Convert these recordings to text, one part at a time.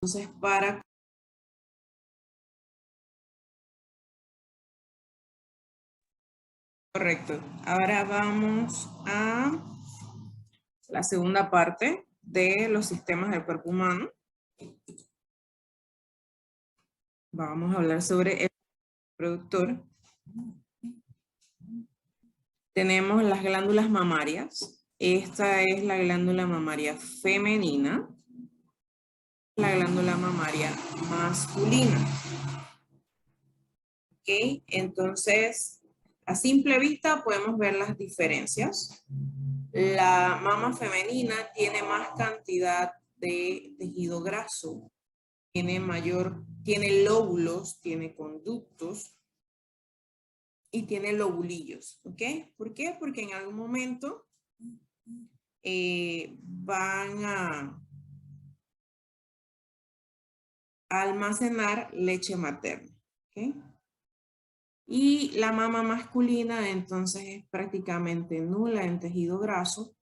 Entonces, para... Correcto. Ahora vamos a la segunda parte de los sistemas del cuerpo humano. Vamos a hablar sobre el reproductor. Tenemos las glándulas mamarias. Esta es la glándula mamaria femenina. La glándula mamaria masculina. ¿Ok? Entonces, a simple vista podemos ver las diferencias. La mama femenina tiene más cantidad de tejido graso, tiene lóbulos, tiene conductos y tiene lobulillos, ¿ok? ¿Por qué? Porque en algún momento van a almacenar leche materna, ¿ok? Y la mama masculina entonces es prácticamente nula en tejido graso.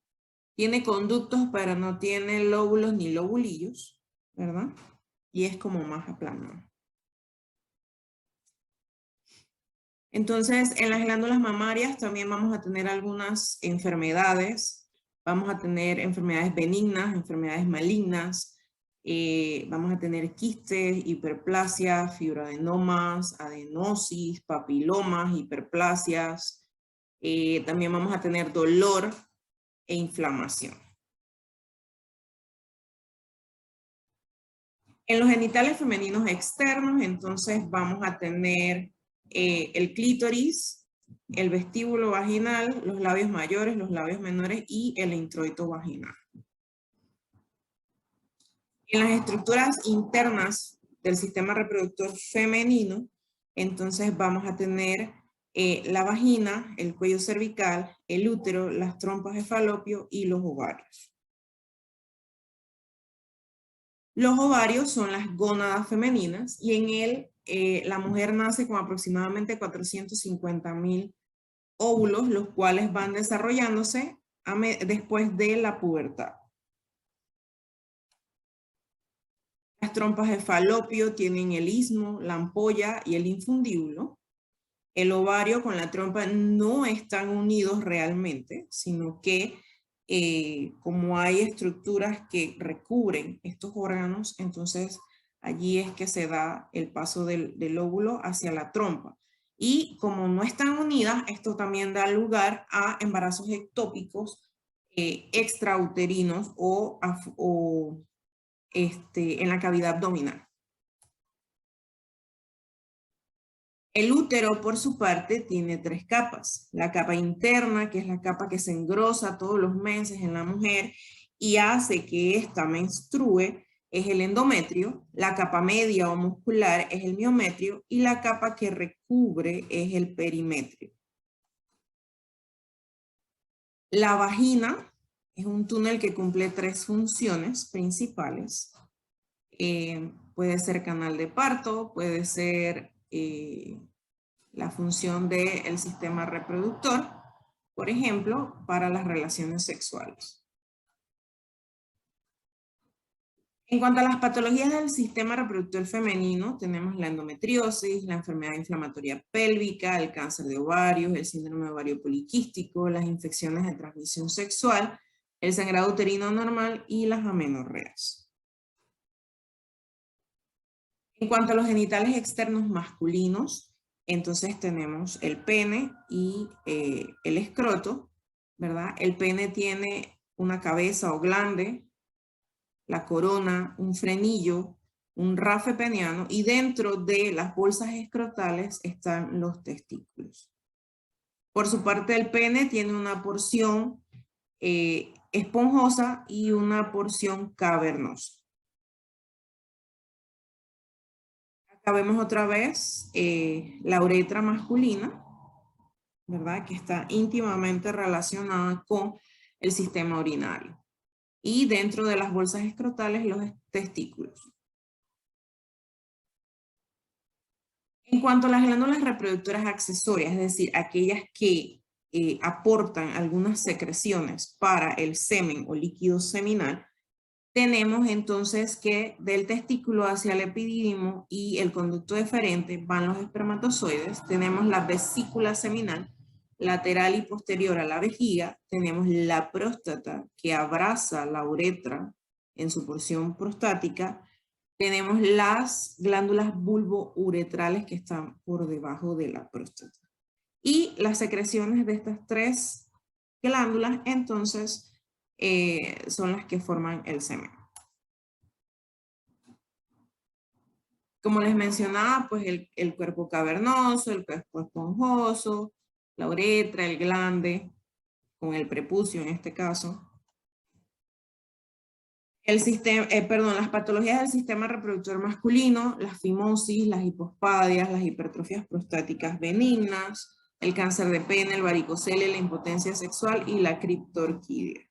Tiene conductos, pero no tiene lóbulos ni lobulillos, ¿verdad? Y es como más aplanado. Entonces, en las glándulas mamarias también vamos a tener algunas enfermedades. Vamos a tener enfermedades benignas, enfermedades malignas. Vamos a tener quistes, hiperplasia, fibroadenomas, adenosis, papilomas, hiperplasias. También vamos a tener dolor e inflamación. En los genitales femeninos externos, entonces vamos a tener el clítoris, el vestíbulo vaginal, los labios mayores, los labios menores y el introito vaginal. En las estructuras internas del sistema reproductor femenino, entonces vamos a tener la vagina, el cuello cervical, el útero, las trompas de falopio y los ovarios. Los ovarios son las gónadas femeninas y en él la mujer nace con aproximadamente 450.000 óvulos, los cuales van desarrollándose después de la pubertad. Las trompas de falopio tienen el istmo, la ampolla y el infundíbulo. El ovario con la trompa no están unidos realmente, sino que como hay estructuras que recubren estos órganos, entonces allí es que se da el paso del óvulo hacia la trompa. Y como no están unidas, esto también da lugar a embarazos ectópicos extrauterinos o en la cavidad abdominal. El útero, por su parte, tiene 3 capas. La capa interna, que es la capa que se engrosa todos los meses en la mujer y hace que ésta menstrue, es el endometrio. La capa media o muscular es el miometrio y la capa que recubre es el perimetrio. La vagina es un túnel que cumple 3 funciones principales. Puede ser canal de parto, puede ser la función del sistema reproductor, por ejemplo, para las relaciones sexuales. En cuanto a las patologías del sistema reproductor femenino, tenemos la endometriosis, la enfermedad inflamatoria pélvica, el cáncer de ovarios, el síndrome de ovario poliquístico, las infecciones de transmisión sexual, el sangrado uterino normal y las amenorreas. En cuanto a los genitales externos masculinos, entonces tenemos el pene y el escroto, ¿verdad? El pene tiene una cabeza o glande, la corona, un frenillo, un rafe peniano y dentro de las bolsas escrotales están los testículos. Por su parte el pene tiene una porción esponjosa y una porción cavernosa. Acá vemos otra vez la uretra masculina, ¿verdad? Que está íntimamente relacionada con el sistema urinario. Y dentro de las bolsas escrotales los testículos. En cuanto a las glándulas reproductoras accesorias, es decir, aquellas que aportan algunas secreciones para el semen o líquido seminal, tenemos entonces que del testículo hacia el epidídimo y el conducto deferente van los espermatozoides. Tenemos la vesícula seminal lateral y posterior a la vejiga. Tenemos la próstata que abraza la uretra en su porción prostática. Tenemos las glándulas bulbouretrales que están por debajo de la próstata. Y las secreciones de estas tres glándulas, entonces, son las que forman el semen. Como les mencionaba, pues el cuerpo cavernoso, el cuerpo esponjoso, la uretra, el glande, con el prepucio en este caso. El sistema, las patologías del sistema reproductor masculino, la fimosis, las hipospadias, las hipertrofias prostáticas benignas, el cáncer de pene, el varicocele, la impotencia sexual y la criptorquidia.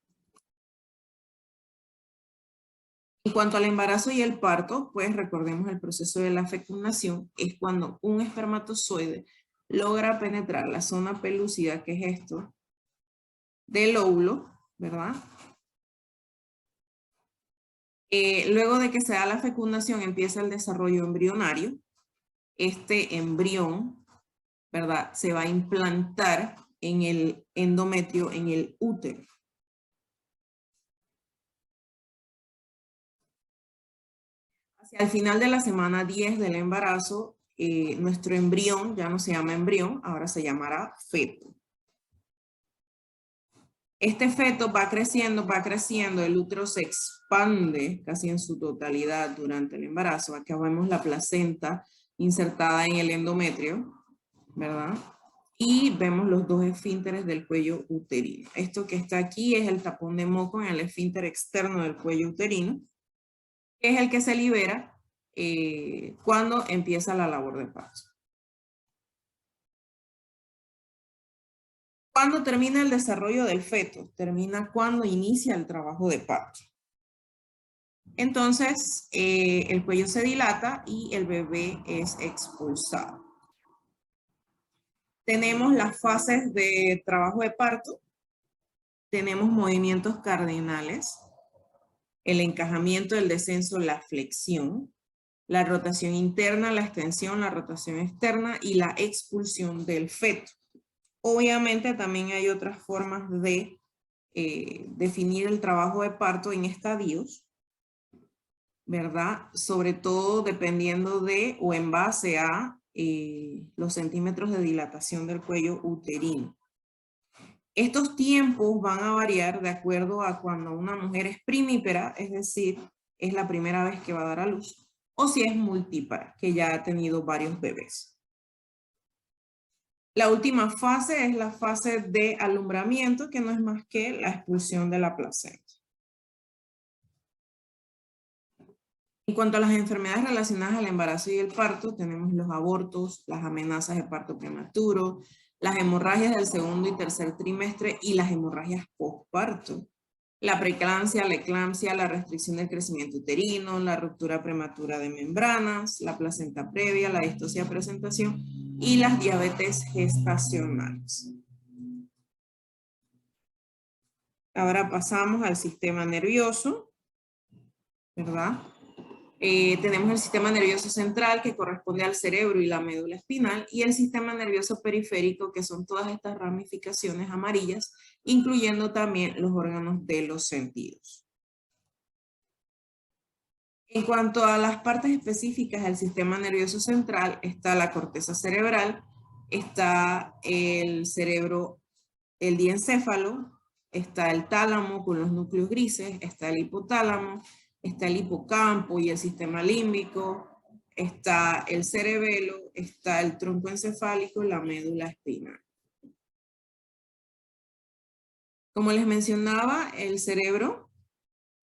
En cuanto al embarazo y el parto, pues recordemos el proceso de la fecundación, es cuando un espermatozoide logra penetrar la zona pelúcida, que es esto, del óvulo, ¿verdad? Luego de que se da la fecundación empieza el desarrollo embrionario. Este embrión, ¿verdad?, se va a implantar en el endometrio, en el útero. Hacia el final de la semana 10 del embarazo, nuestro embrión ya no se llama embrión, ahora se llamará feto. Este feto va creciendo, el útero se expande casi en su totalidad durante el embarazo. Acá vemos la placenta insertada en el endometrio, ¿verdad? Y vemos los dos esfínteres del cuello uterino. Esto que está aquí es el tapón de moco en el esfínter externo del cuello uterino, que es el que se libera cuando empieza la labor de parto. ¿Cuándo termina el desarrollo del feto? Termina cuando inicia el trabajo de parto. Entonces, el cuello se dilata y el bebé es expulsado. Tenemos las fases de trabajo de parto. Tenemos movimientos cardinales. El encajamiento, el descenso, la flexión. La rotación interna, la extensión, la rotación externa y la expulsión del feto. Obviamente también hay otras formas de definir el trabajo de parto en estadios, ¿verdad? Sobre todo dependiendo de o en base a los centímetros de dilatación del cuello uterino. Estos tiempos van a variar de acuerdo a cuando una mujer es primípara, es decir, es la primera vez que va a dar a luz, o si es multípara, que ya ha tenido varios bebés. La última fase es la fase de alumbramiento, que no es más que la expulsión de la placenta. En cuanto a las enfermedades relacionadas al embarazo y el parto, tenemos los abortos, las amenazas de parto prematuro, las hemorragias del segundo y tercer trimestre y las hemorragias postparto. La preeclampsia, la eclampsia, la restricción del crecimiento uterino, la ruptura prematura de membranas, la placenta previa, la distosia de presentación y las diabetes gestacionales. Ahora pasamos al sistema nervioso, ¿verdad? Tenemos el sistema nervioso central, que corresponde al cerebro y la médula espinal, y el sistema nervioso periférico, que son todas estas ramificaciones amarillas, incluyendo también los órganos de los sentidos. En cuanto a las partes específicas del sistema nervioso central, está la corteza cerebral, está el cerebro, el diencéfalo, está el tálamo con los núcleos grises, está el hipotálamo, está el hipocampo y el sistema límbico, está el cerebelo, está el tronco encefálico y la médula espinal. Como les mencionaba, el cerebro,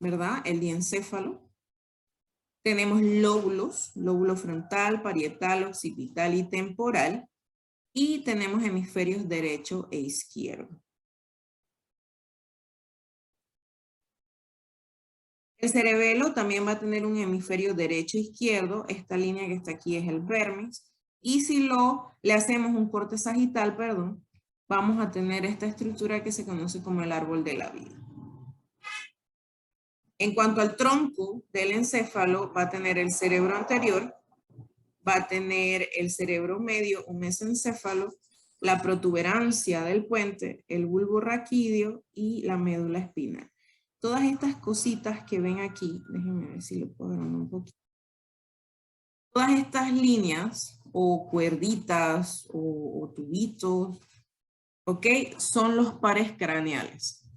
¿verdad? El diencéfalo. Tenemos lóbulos, lóbulo frontal, parietal, occipital y temporal. Y tenemos hemisferios derecho e izquierdo. El cerebelo también va a tener un hemisferio derecho e izquierdo. Esta línea que está aquí es el vermis. Y si le hacemos un corte sagital, perdón, vamos a tener esta estructura que se conoce como el árbol de la vida. En cuanto al tronco del encéfalo, va a tener el cerebro anterior, va a tener el cerebro medio o mesencéfalo, la protuberancia del puente, el bulbo raquídeo y la médula espinal. Todas estas cositas que ven aquí, déjenme ver si lo puedo ver un poquito. Todas estas líneas o cuerditas o tubitos, ¿ok? Son los pares craneales.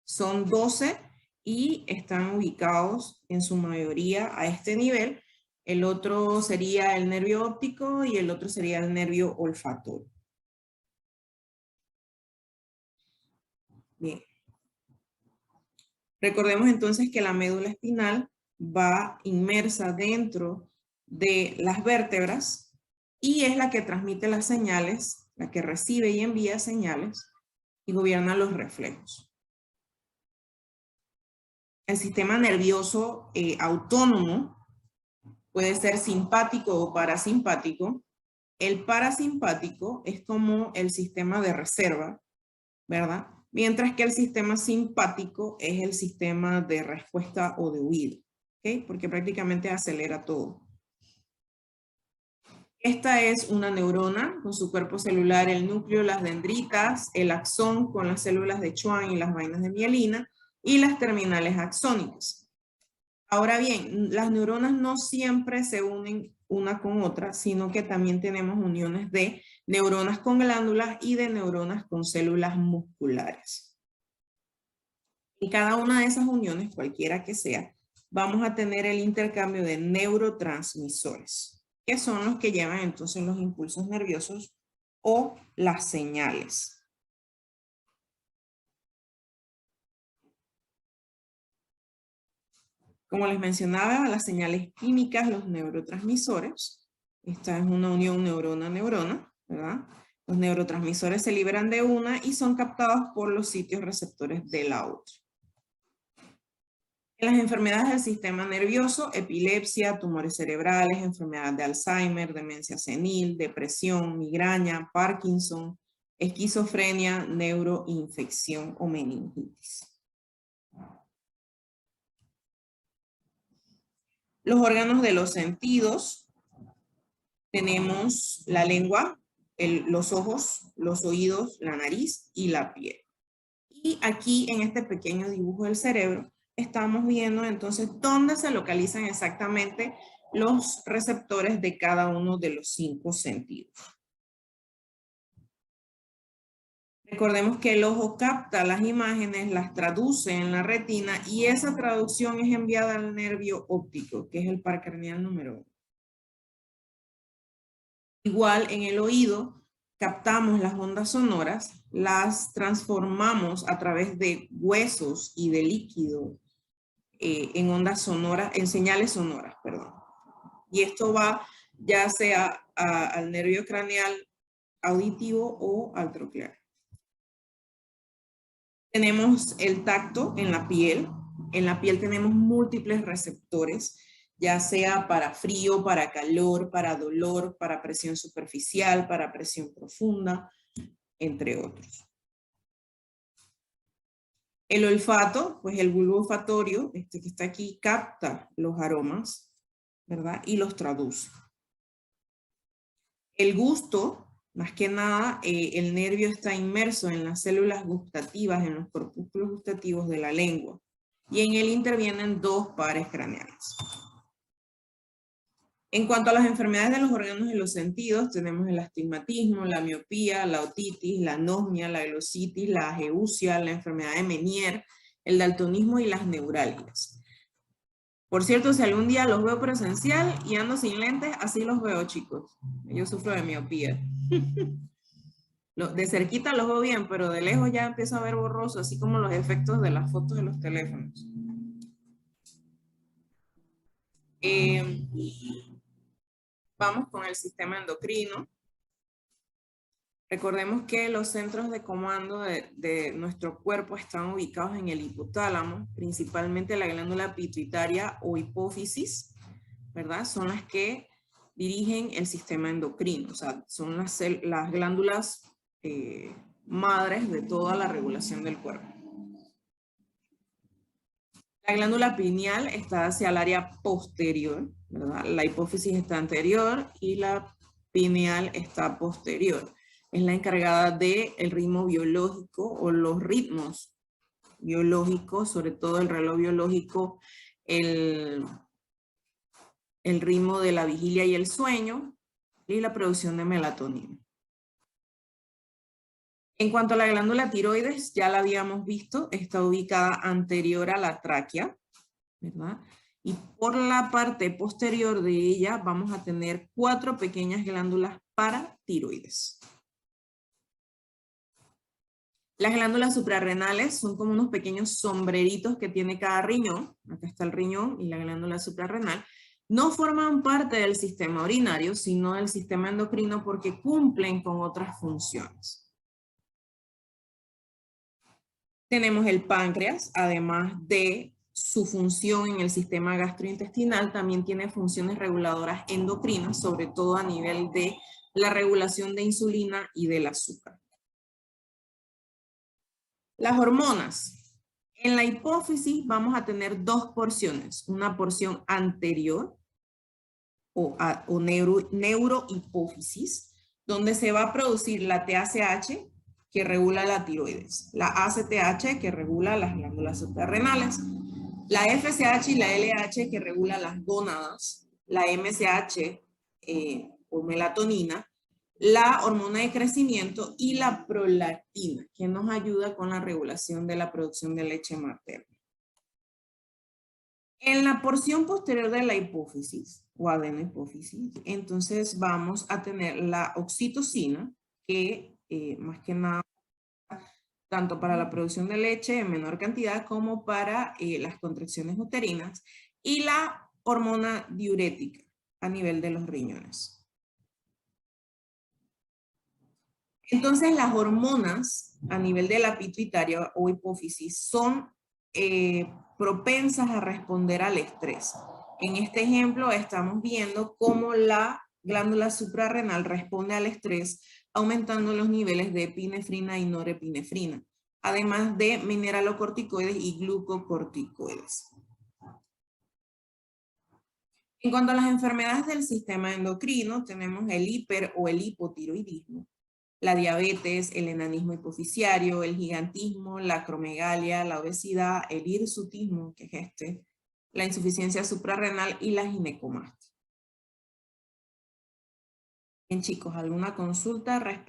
Son 12 y están ubicados en su mayoría a este nivel. El otro sería el nervio óptico y el otro sería el nervio olfatorio. Bien. Recordemos entonces que la médula espinal va inmersa dentro de las vértebras y es la que transmite las señales, la que recibe y envía señales y gobierna los reflejos. El sistema nervioso autónomo puede ser simpático o parasimpático. El parasimpático es como el sistema de reserva, ¿verdad? Mientras que el sistema simpático es el sistema de respuesta o de huida, ¿ok? Porque prácticamente acelera todo. Esta es una neurona con su cuerpo celular, el núcleo, las dendritas, el axón con las células de Schwann y las vainas de mielina y las terminales axónicas. Ahora bien, las neuronas no siempre se unen una con otra, sino que también tenemos uniones de neuronas con glándulas y de neuronas con células musculares. En cada una de esas uniones, cualquiera que sea, vamos a tener el intercambio de neurotransmisores, que son los que llevan entonces los impulsos nerviosos o las señales. Como les mencionaba, las señales químicas, los neurotransmisores. Esta es una unión neurona-neurona, ¿verdad? Los neurotransmisores se liberan de una y son captados por los sitios receptores de la otra. En las enfermedades del sistema nervioso, epilepsia, tumores cerebrales, enfermedad de Alzheimer, demencia senil, depresión, migraña, Parkinson, esquizofrenia, neuroinfección o meningitis. Los órganos de los sentidos, tenemos la lengua, los ojos, los oídos, la nariz y la piel. Y aquí en este pequeño dibujo del cerebro estamos viendo entonces dónde se localizan exactamente los receptores de cada uno de los 5 sentidos. Recordemos que el ojo capta las imágenes, las traduce en la retina y esa traducción es enviada al nervio óptico, que es el par craneal número 1. Igual en el oído captamos las ondas sonoras, las transformamos a través de huesos y de líquido en ondas sonoras, en señales sonoras, perdón. Y esto va ya sea al nervio craneal auditivo o al troclear. Tenemos el tacto en la piel. En la piel tenemos múltiples receptores, ya sea para frío, para calor, para dolor, para presión superficial, para presión profunda, entre otros. El olfato, pues el bulbo olfatorio, este que está aquí, capta los aromas, ¿verdad? Y los traduce. El gusto, más que nada, el nervio está inmerso en las células gustativas, en los corpúsculos gustativos de la lengua. Y en él intervienen 2 pares craneales. En cuanto a las enfermedades de los órganos de los sentidos, tenemos el astigmatismo, la miopía, la otitis, la anosmia, la glositis, la ageusia, la enfermedad de Meniere, el daltonismo y las neuralgias. Por cierto, si algún día los veo presencial y ando sin lentes, así los veo, chicos. Yo sufro de miopía. De cerquita los veo bien, pero de lejos ya empiezo a ver borroso, así como los efectos de las fotos de los teléfonos. Vamos con el sistema endocrino. Recordemos que los centros de comando de nuestro cuerpo están ubicados en el hipotálamo, principalmente la glándula pituitaria o hipófisis, ¿verdad? Son las que dirigen el sistema endocrino, o sea, son las glándulas madres de toda la regulación del cuerpo. La glándula pineal está hacia el área posterior, ¿verdad? La hipófisis está anterior y la pineal está posterior. Es la encargada del ritmo biológico o los ritmos biológicos, sobre todo el reloj biológico, el ritmo de la vigilia y el sueño y la producción de melatonina. En cuanto a la glándula tiroides, ya la habíamos visto, está ubicada anterior a la tráquea, ¿verdad? Y por la parte posterior de ella vamos a tener 4 pequeñas glándulas paratiroides. Las glándulas suprarrenales son como unos pequeños sombreritos que tiene cada riñón. Acá está el riñón y la glándula suprarrenal. No forman parte del sistema urinario, sino del sistema endocrino porque cumplen con otras funciones. Tenemos el páncreas, además de su función en el sistema gastrointestinal, también tiene funciones reguladoras endocrinas, sobre todo a nivel de la regulación de insulina y del azúcar. Las hormonas. En la hipófisis vamos a tener 2 porciones, una porción anterior o neurohipófisis, donde se va a producir la TSH, que regula la tiroides, la ACTH, que regula las glándulas suprarrenales, la FSH y la LH, que regula las gónadas, la MSH o melatonina, la hormona de crecimiento y la prolactina, que nos ayuda con la regulación de la producción de leche materna. En la porción posterior de la hipófisis o adenohipófisis, entonces vamos a tener la oxitocina, que más que nada, tanto para la producción de leche en menor cantidad como para las contracciones uterinas, y la hormona diurética a nivel de los riñones. Entonces las hormonas a nivel de la pituitaria o hipófisis son propensas a responder al estrés. En este ejemplo estamos viendo cómo la glándula suprarrenal responde al estrés aumentando los niveles de epinefrina y norepinefrina, además de mineralocorticoides y glucocorticoides. En cuanto a las enfermedades del sistema endocrino, tenemos el hiper o el hipotiroidismo, la diabetes, el enanismo hipoficiario, el gigantismo, la acromegalia, la obesidad, el hirsutismo, que es la insuficiencia suprarrenal y la ginecomastia. Bien, chicos, ¿alguna consulta respecto